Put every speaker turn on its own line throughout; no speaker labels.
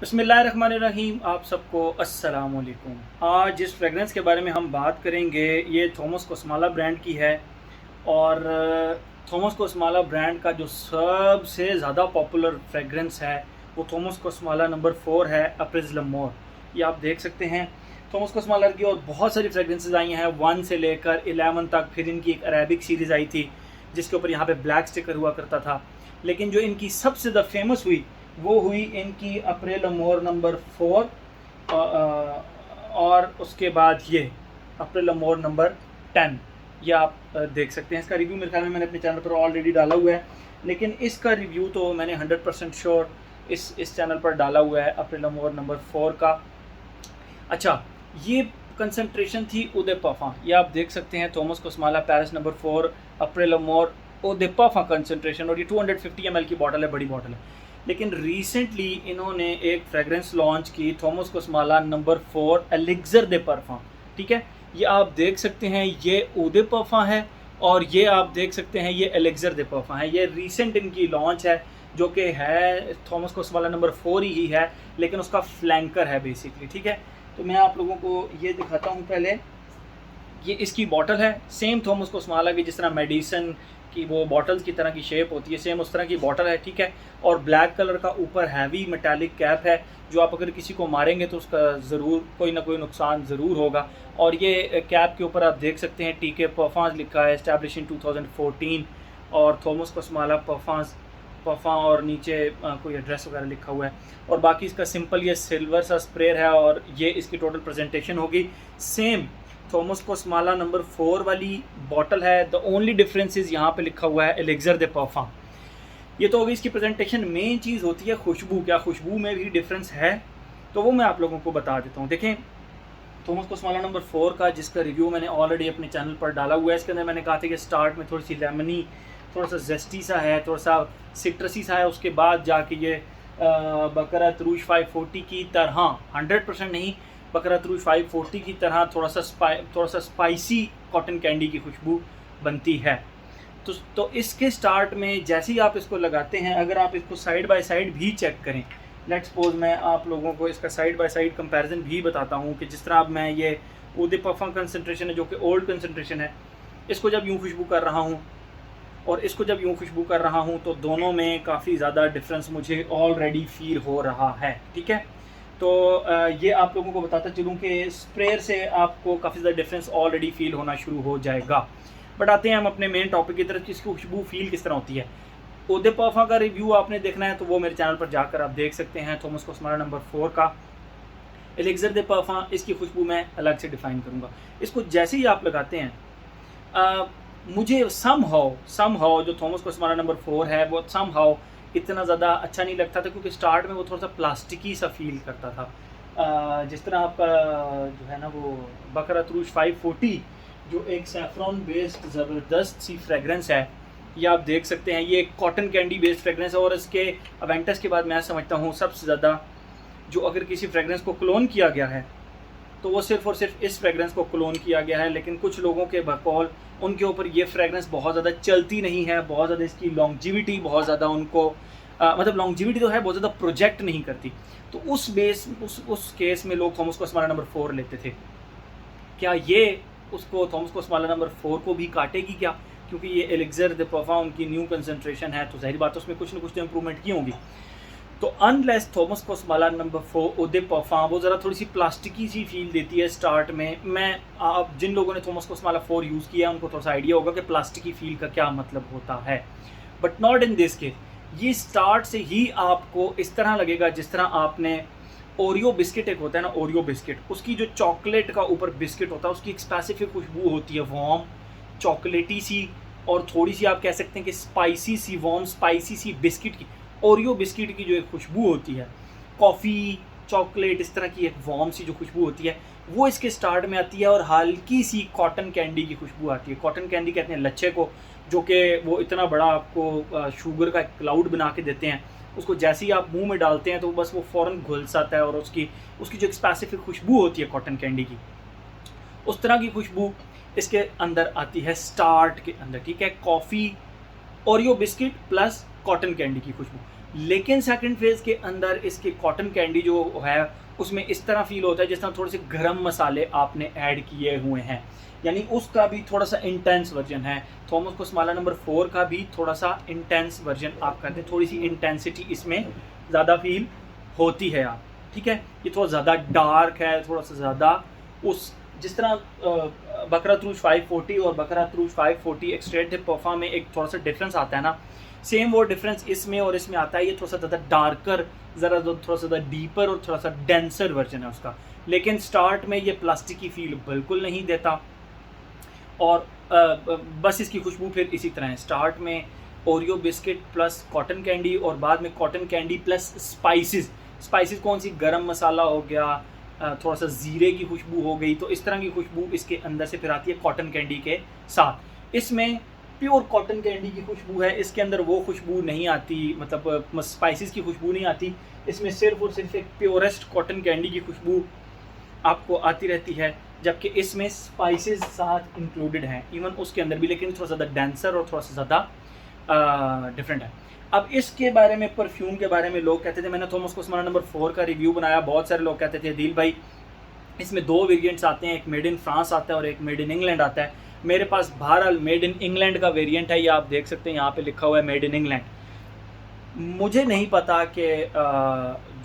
बिस्मिल्लाहिर्रहमानिर्रहीम। आप सबको अस्सलाम वालेकुम। आज जिस फ्रेगरेंस के बारे में हम बात करेंगे ये थॉमस कोस्माला ब्रांड की है। और थॉमस कोस्माला ब्रांड का जो सबसे ज़्यादा पॉपुलर फ्रेगरेंस है वो थॉमस कोस्माला नंबर 4 है, अप्रैज़ लमोर। ये आप देख सकते हैं थॉमस कोस्माला की और बहुत सारी फ्रेगरेंसेज आई हैं 1 से लेकर 11 तक। फिर इनकी एक अरेबिक सीरीज़ आई थी जिसके ऊपर यहाँ पे ब्लैक स्टिकर हुआ करता था, लेकिन जो इनकी सबसे ज़्यादा फेमस हुई वो हुई इनकी अप्रैल अमोर नंबर 4। और उसके बाद ये अप्रैल अमोर नंबर 10। ये आप देख सकते हैं। इसका रिव्यू मेरे ख्याल में मैंने अपने चैनल पर ऑलरेडी डाला हुआ है, लेकिन इसका रिव्यू तो मैंने 100% श्योर इस चैनल पर डाला हुआ है अप्रैल अमोर नंबर 4 का। अच्छा, ये कंसंट्रेशन थी उदय पफा। ये आप देख सकते हैं थॉमस कोस्माला पेरिस नंबर 4 अप्रैल अमोर उदय पफा कंसंट्रेशन। और ये 250 ml की बॉटल है, बड़ी बॉटल है। लेकिन रिसेंटली इन्होंने एक फ्रेगरेंस लॉन्च की थॉमस कोस्माला नंबर 4 एलिक्सर दे परफा। ठीक है, ये आप देख सकते हैं ये उदय पफा है और ये आप देख सकते हैं ये एलिक्सर दे परफा है। ये रिसेंट इनकी लॉन्च है जो कि है थॉमस कोस्माला नंबर 4 ही है, लेकिन उसका फ्लैंकर है बेसिकली। ठीक है, तो मैं आप लोगों को ये दिखाता हूँ। पहले ये इसकी बॉटल है, सेम थॉमस कोस्माला की जिस तरह मेडिसन की वो बॉटल्स की तरह की शेप होती है, सेम उस तरह की बॉटल है। ठीक है, और ब्लैक कलर का ऊपर हैवी मेटालिक कैप है जो आप अगर किसी को मारेंगे तो उसका ज़रूर कोई ना कोई नुकसान ज़रूर होगा। और ये कैप के ऊपर आप देख सकते हैं टीके परफांस लिखा है, एस्टैब्लिश इन 2014। और थॉमस कोस्माला परफांस पफा और नीचे कोई एड्रेस वगैरह लिखा हुआ है। और बाकी इसका सिंपल ये सिल्वर सा स्प्रेयर है और ये इसकी टोटल प्रेजेंटेशन होगी सेम थॉमस कोस्माला नंबर 4 वाली बॉटल है। द ओनली डिफरेंस इज़ यहाँ पे लिखा हुआ है एलिक्सर दे परफा। ये तो होगी इसकी प्रेजेंटेशन। मेन चीज़ होती है खुशबू। क्या खुशबू में भी डिफरेंस है? तो वो मैं आप लोगों को बता देता हूँ। देखें, थॉमस कोस्माला नंबर 4 का जिसका रिव्यू मैंने ऑलरेडी अपने चैनल पर डाला हुआ है, इसके अंदर मैंने कहा था कि स्टार्ट में थोड़ी सी लेमनी, थोड़ा सा जेस्टी सा है, थोड़ा सा सिट्रसी सा है। उसके बाद जाके ये बकरत रूज 540 की तरह, 100% नहीं, बकरत रूज 540 की तरह थोड़ा सा स्पाइसी कॉटन कैंडी की खुशबू बनती है। तो इसके स्टार्ट में जैसे ही आप इसको लगाते हैं, अगर आप इसको साइड बाय साइड भी चेक करें, लेट्स सपोज मैं आप लोगों को इसका साइड बाय साइड कंपैरिजन भी बताता हूँ कि जिस तरह अब मैं ये उदय पफा कंसंट्रेशन है जो कि ओल्ड कंसंट्रेशन है, इसको जब यूँ खुशबू कर रहा हूँ और इसको जब यूँ खुशबू कर रहा हूँ तो दोनों में काफ़ी ज़्यादा डिफरेंस मुझे ऑलरेडी फील हो रहा है। ठीक है, तो ये आप लोगों को बताता चलूँ कि स्प्रेयर से आपको काफ़ी ज़्यादा डिफरेंस ऑलरेडी फील होना शुरू हो जाएगा। बट आते हैं हम अपने मेन टॉपिक की तरफ कि इसकी खुशबू फील किस तरह होती है। उदय पफा का रिव्यू आपने देखना है तो वो मेरे चैनल पर जाकर आप देख सकते हैं। थॉमस कोस्माला नंबर 4 का एलिक्सर दे परफा, इसकी खुशबू मैं अलग से डिफ़ाइन करूँगा। इसको जैसे ही आप लगाते हैं मुझे समहाउ जो थॉमस कोस्माला नंबर 4 है वो समहाउ इतना ज़्यादा अच्छा नहीं लगता था, क्योंकि स्टार्ट में वो थोड़ा सा प्लास्टिकी सा फील करता था। जिस तरह आपका जो है ना वो बकरत रूज 540 जो एक सैफरॉन बेस्ड ज़बरदस्त सी फ्रेगरेंस है, ये आप देख सकते हैं। ये एक कॉटन कैंडी बेस्ड फ्रेगरेंस है और इसके अवेंटस के बाद मैं समझता हूँ सबसे ज़्यादा जो अगर किसी फ्रेगरेंस को क्लोन किया गया है तो वो सिर्फ़ और सिर्फ इस फ्रेगरेंस को क्लोन किया गया है। लेकिन कुछ लोगों के बकौल उनके ऊपर ये फ्रेगरेंस बहुत ज़्यादा चलती नहीं है, बहुत ज़्यादा इसकी लॉन्जिविटी बहुत ज़्यादा उनको मतलब लॉन्जिविटी तो है, बहुत ज़्यादा प्रोजेक्ट नहीं करती। तो उस केस में लोग थॉमस कोस्माला नंबर 4 लेते थे। क्या ये उसको थॉमस कोस्माला नंबर 4 को भी काटेगी क्या? क्योंकि ये एलिक्सर दे परफा उनकी न्यू कंसंट्रेशन है तो ज़ाहिर बात है उसमें कुछ ना कुछ तो इम्प्रूवमेंट की होंगी। तो अनलेस थॉमस कोस्माला नंबर 4 उदय पफा वो ज़रा थोड़ी सी प्लास्टिकी सी फील देती है स्टार्ट में। मैं आप जिन लोगों ने थॉमस कोस्माला 4 यूज़ किया है उनको थोड़ा सा आइडिया होगा कि प्लास्टिकी फील का क्या मतलब होता है, but not in this case. ये स्टार्ट से ही आपको इस तरह लगेगा जिस तरह आपने ओरियो बिस्किट, एक होता है ना ओरियो बिस्किट, उसकी जो चॉकलेट का ऊपर बिस्किट होता है उसकी एक स्पेसिफिक खुशबू होती है, वार्म चॉकलेटी सी और थोड़ी सी आप कह सकते हैं कि स्पाइसी सी, वार्म स्पाइसी सी बिस्किट की, ओरियो बिस्किट की जो एक खुशबू होती है, कॉफ़ी चॉकलेट इस तरह की एक वार्म सी जो खुशबू होती है वो इसके स्टार्ट में आती है। और हल्की सी कॉटन कैंडी की खुशबू आती है। कॉटन कैंडी कहते हैं लच्छे को, जो कि वो इतना बड़ा आपको शुगर का क्लाउड बना के देते हैं। उसको जैसे ही आप मुंह में डालते हैं तो बस वो फ़ौरन घुल जाता है और उसकी जो एक स्पेसिफिक खुशबू होती है कॉटन कैंडी की, उस तरह की खुशबू इसके अंदर आती है स्टार्ट के अंदर। ठीक है, coffee, Oreo biscuit plus cotton candy की खुशबू। लेकिन सेकंड फेज़ के अंदर इसके कॉटन कैंडी जो है उसमें इस तरह फील होता है जिस तरह थोड़े से गरम मसाले आपने ऐड किए हुए हैं, यानी उसका भी थोड़ा सा इंटेंस वर्जन है। थॉमस कोसमाला नंबर 4 का भी थोड़ा सा इंटेंस वर्जन आप करते हैं, थोड़ी सी इंटेंसिटी इसमें ज़्यादा फील होती है आप, ठीक है। ये थोड़ा ज़्यादा डार्क है, थोड़ा सा ज़्यादा उस जिस तरह बकरा तरूज 540 और बकरा तरूज 540 एक्सट्रेक्टिव परफा में एक थोड़ा सा डिफरेंस आता है ना, सेम वो डिफरेंस इसमें और इसमें आता है। ये थोड़ा सा ज़्यादा डार्कर, ज़रा थोड़ा सा ज़्यादा डीपर और थोड़ा सा डेंसर वर्जन है उसका, लेकिन स्टार्ट में ये प्लास्टिक की फील बिल्कुल नहीं देता। और बस इसकी खुशबू फिर इसी तरह है, स्टार्ट में Oreo biscuit plus cotton candy और बाद में कॉटन कैंडी प्लस स्पाइसेस कौन सी, गरम मसाला हो गया, थोड़ा सा ज़ीरे की खुशबू हो गई, तो इस तरह की खुशबू इसके अंदर से फिर आती है कॉटन कैंडी के साथ। इसमें प्योर कॉटन कैंडी की खुशबू है, इसके अंदर वो खुशबू नहीं आती, मतलब स्पाइसेस की खुशबू नहीं आती, इसमें सिर्फ और सिर्फ एक प्योरेस्ट कॉटन कैंडी की खुशबू आपको आती रहती है, जबकि इसमें स्पाइसेस साथ इंक्लूडेड हैं इवन उसके अंदर भी, लेकिन थोड़ा ज़्यादा डेंसर और थोड़ा सा ज़्यादा डिफरेंट है। अब इसके बारे में, परफ्यूम के बारे में लोग कहते थे, मैंने थॉमस कोसमाला नंबर 4 का रिव्यू बनाया, बहुत सारे लोग कहते थे दिल भाई इसमें 2 वेरिएंट्स आते हैं, एक मेड इन फ्रांस आता है और एक मेड इन इंग्लैंड आता है। मेरे पास बहरहाल मेड इन इंग्लैंड का वेरिएंट है, ये आप देख सकते हैं यहाँ पे लिखा हुआ है मेड इन इंग्लैंड। मुझे नहीं पता कि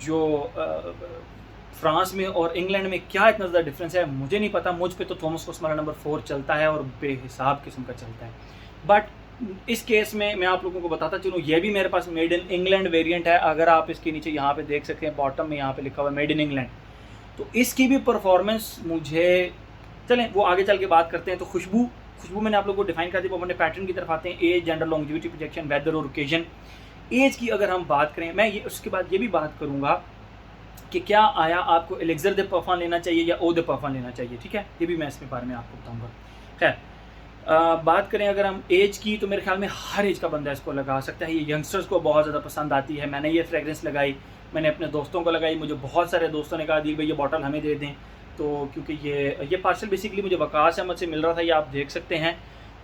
जो फ्रांस में और इंग्लैंड में क्या इतना ज़्यादा डिफरेंस है, मुझे नहीं पता। मुझ पे तो थॉमस कोसमाला नंबर 4 चलता है और बेहिसाब किस्म का चलता है। बट इस केस में मैं आप लोगों को बताता चलूँ, ये भी मेरे पास मेड इन इंग्लैंड वेरिएंट है। अगर आप इसके नीचे यहाँ पे देख सकते हैं, बॉटम में यहाँ पे लिखा हुआ है मेड इन इंग्लैंड, तो इसकी भी परफॉर्मेंस मुझे, चलें वो आगे चल के बात करते हैं। तो खुशबू मैंने आप लोगों को डिफाइन कर दी, अपने पैटर्न की तरफ आते हैं। Age, gender, longevity, projection, weather और ओकेजन। एज की अगर हम बात करें, मैं ये उसके बाद ये भी बात करूँगा कि क्या आया आपको एलेक्सर दे परफॉर्म लेना चाहिए या ओ दे परफॉर्म लेना चाहिए, ठीक है, ये भी मैं इसके बारे में आपको बताऊँगा। खैर बात करें अगर हम एज की, तो मेरे ख्याल में हर एज का बंदा इसको लगा सकता है, ये यंगस्टर्स को बहुत ज़्यादा पसंद आती है। मैंने ये फ्रेगरेंस लगाई, मैंने अपने दोस्तों को लगाई, मुझे बहुत सारे दोस्तों ने कहा दी भाई ये बॉटल हमें दे दें, तो क्योंकि ये पार्सल बेसिकली मुझे वकास अहमद से मिल रहा था, ये आप देख सकते हैं,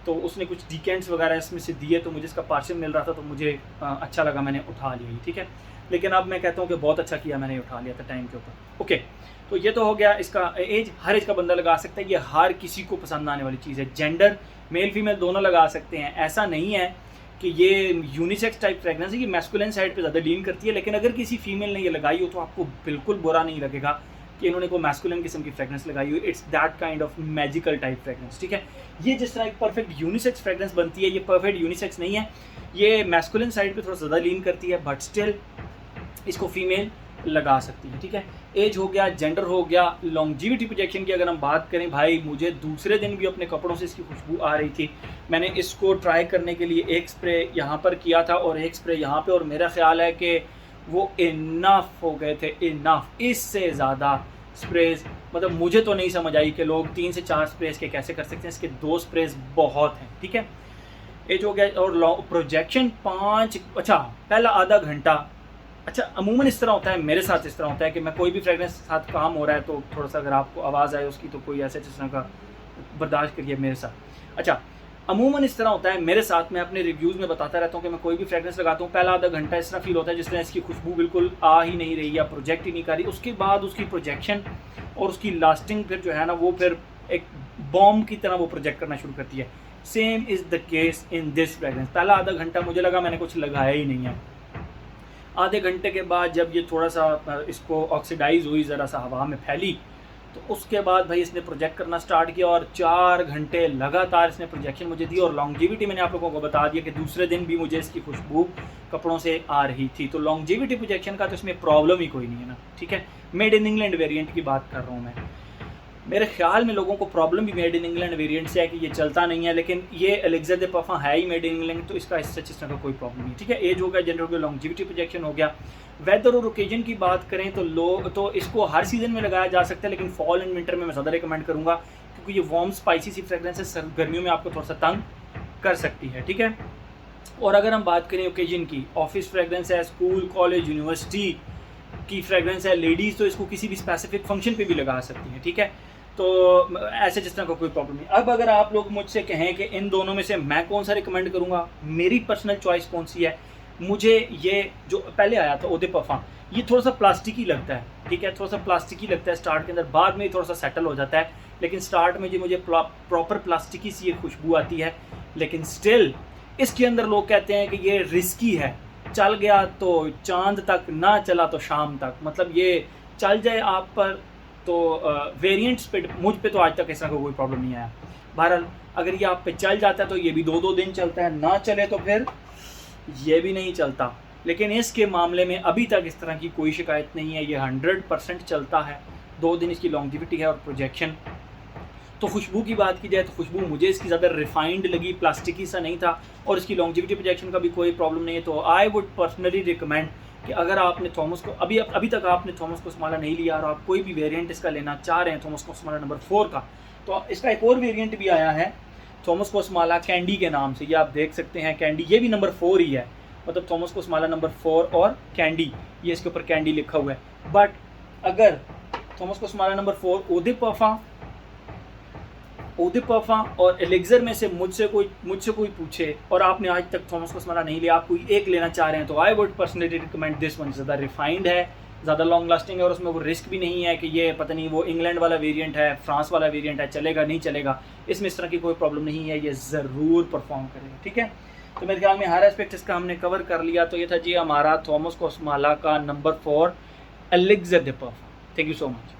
तो उसने कुछ डिकेंट्स वगैरह इसमें से दिए, तो मुझे इसका पार्सल मिल रहा था, तो मुझे अच्छा लगा, मैंने उठा लिया, ठीक है। लेकिन अब मैं कहता हूँ कि बहुत अच्छा किया मैंने उठा लिया था टाइम के ऊपर। ओके, तो ये तो हो गया इसका एज, हर एज का बंदा लगा सकता है, ये हर किसी को पसंद आने वाली चीज़ है। जेंडर, मेल फीमेल दोनों लगा सकते हैं, ऐसा नहीं है कि ये यूनिसेक्स टाइप फ्रेगरेंस है, ये मैस्कुलिन साइड पे ज़्यादा लीन करती है। लेकिन अगर किसी फीमेल ने ये लगाई हो तो आपको बिल्कुल बुरा नहीं लगेगा कि इन्होंने कोई मैस्कुलिन किस्म की फ्रेगरेंस लगाई हो। It's that kind of magical type fragrance, ठीक है। ये जिस तरह एक परफेक्ट यूनिसेक्स फ्रेगरेंस बनती है, ये परफेक्ट यूनिसेक्स नहीं है, ये मैस्कुलिन साइड पे थोड़ा ज़्यादा लीन करती है, बट स्टिल इसको फीमेल लगा सकती है, ठीक है। एज हो गया, जेंडर हो गया, लॉन्जिविटी प्रोजेक्शन की अगर हम बात करें, भाई मुझे दूसरे दिन भी अपने कपड़ों से इसकी खुशबू आ रही थी। मैंने इसको ट्राई करने के लिए एक स्प्रे यहाँ पर किया था और एक स्प्रे यहाँ पे, और मेरा ख्याल है कि वो इनफ हो गए थे, इनफ। इससे ज़्यादा स्प्रेज मतलब मुझे तो नहीं समझ आई कि लोग 3 से 4 स्प्रेज के कैसे कर सकते हैं, इसके 2 स्प्रेज बहुत हैं, ठीक है। एज हो गया, और प्रोजेक्शन 5, अच्छा पहला आधा घंटा, अच्छा अमूमन इस तरह होता है, मेरे साथ इस तरह होता है कि मैं कोई भी फ्रेगरेंस के साथ काम हो रहा है तो थोड़ा सा अगर आपको आवाज़ आए उसकी, तो कोई ऐसे जिस तरह का बर्दाश्त करिए मेरे साथ। अच्छा अमूमन इस तरह होता है मेरे साथ, मैं अपने रिव्यूज़ में बताता रहता हूँ कि मैं कोई भी फ्रेगरेंस लगाता हूँ, पहला आधा घंटा इस तरह फील होता है जिस तरह इसकी खुशबू बिल्कुल आ ही नहीं रही या प्रोजेक्ट ही नहीं कर रही। उसके बाद उसकी प्रोजेक्शन और उसकी लास्टिंग फिर जो है ना, वो फिर एक बॉम्ब की तरह वो प्रोजेक्ट करना शुरू करती है। Same is the case in this fragrance. पहला आधा घंटा मुझे लगा मैंने कुछ लगाया ही नहीं है, आधे घंटे के बाद जब ये थोड़ा सा इसको ऑक्सीडाइज हुई, ज़रा सा हवा में फैली, तो उसके बाद भाई इसने प्रोजेक्ट करना स्टार्ट किया और 4 घंटे लगातार इसने प्रोजेक्शन मुझे दी। और लॉन्जिविटी मैंने आप लोगों को बता दिया कि दूसरे दिन भी मुझे इसकी खुशबू कपड़ों से आ रही थी। तो लॉन्जिविटी प्रोजेक्शन का तो इसमें प्रॉब्लम ही कोई नहीं है ना, ठीक है। मेड इन इंग्लैंड वेरिएंट की बात कर रहा हूँ मैं, मेरे ख्याल में लोगों को प्रॉब्लम भी मेड इन इंग्लैंड वेरिएंट से है कि ये चलता नहीं है, लेकिन ये एलेक्सर दे परफॉर्म है ही मेड इन इंग्लैंड, तो इसका इस तरह का कोई प्रॉब्लम नहीं, ठीक है। एज हो गया, जेंडर हो गया, लॉन्जिविटी प्रोजेक्शन हो गया। वेदर और ओकेजन की बात करें तो इसको हर सीज़न में लगाया जा सकता है, लेकिन फॉल एंड विंटर में मैं ज़्यादा रिकमेंड करूँगा, क्योंकि ये वार्म स्पाइसी सी फ्रेगरेंस है, गर्मियों में आपको थोड़ा सा तंग कर सकती है, ठीक है। और अगर हम बात करें ओकेजन की, ऑफिस फ्रेगरेंस है, स्कूल कॉलेज यूनिवर्सिटी की फ्रेगरेंस है, लेडीज़ तो इसको किसी भी स्पेसिफिक फंक्शन पे भी लगा सकती हैं, ठीक है। तो ऐसे जिस तरह का कोई प्रॉब्लम नहीं। अब अगर आप लोग मुझसे कहें कि इन दोनों में से मैं कौन सा रिकमेंड करूँगा, मेरी पर्सनल चॉइस कौन सी है, मुझे ये जो पहले आया था ओदे पफा, ये थोड़ा सा प्लास्टिकी लगता है, ठीक है, थोड़ा सा प्लास्टिकी लगता है स्टार्ट के अंदर, बाद में थोड़ा सा सेटल हो जाता है, लेकिन स्टार्ट में जो मुझे प्रॉपर प्लास्टिकी सी ये खुशबू आती है। लेकिन स्टिल इसके अंदर लोग कहते हैं कि ये रिस्की है, चल गया तो चांद तक, ना चला तो शाम तक, मतलब ये चल जाए आप पर तो वेरिएंट्स पे, मुझ पे तो आज तक इस तरह का कोई प्रॉब्लम नहीं आया। बहरहाल अगर ये आप पे चल जाता है तो ये भी 2-2 दिन चलता है, ना चले तो फिर ये भी नहीं चलता। लेकिन इसके मामले में अभी तक इस तरह की कोई शिकायत नहीं है, ये 100% चलता है, 2 दिन इसकी लॉन्जिविटी है और प्रोजेक्शन। तो खुशबू की बात की जाए तो खुशबू मुझे इसकी ज़्यादा रिफाइंड लगी, प्लास्टिकी सा नहीं था, और इसकी लॉन्जिविटी प्रोजेक्शन का भी कोई प्रॉब्लम नहीं है। तो आई वुड पर्सनली रिकमेंड कि अगर आपने थॉमस को अभी तक आपने थॉमस कोस्माला नहीं लिया और आप कोई भी वेरिएंट इसका लेना चाह रहे हैं थॉमस कोस्माला नंबर 4 का, तो इसका एक और वेरिएंट भी आया है थॉमस कोस्माला कैंडी के नाम से, ये आप देख सकते हैं कैंडी, ये भी नंबर 4 ही है, मतलब थॉमस कोस्माला नंबर 4 और कैंडी, ये इसके ऊपर कैंडी लिखा हुआ है। बट अगर थॉमस कोस्माला नंबर 4 ओदे पफा और एलेक्जर में से मुझसे कोई पूछे और आपने आज तक थॉमस कोस्माला नहीं लिया, आप कोई एक लेना चाह रहे हैं, तो I would personally recommend this one. ज़्यादा रिफाइंड है, ज़्यादा लॉन्ग लास्टिंग है, और उसमें वो रिस्क भी नहीं है कि ये पता नहीं वो इंग्लैंड वाला वेरिएंट है, फ्रांस वाला वेरिएंट है, चलेगा नहीं चलेगा, इसमें इस तरह की कोई प्रॉब्लम नहीं है, ये ज़रूर परफॉर्म करेगा, ठीक है। तो मेरे ख्याल में हर एस्पेक्ट इसका हमने कवर कर लिया। तो ये था जी हमारा थॉमस कोस्माला का नंबर 4 एलेक्जर दे पफा। Thank you so much.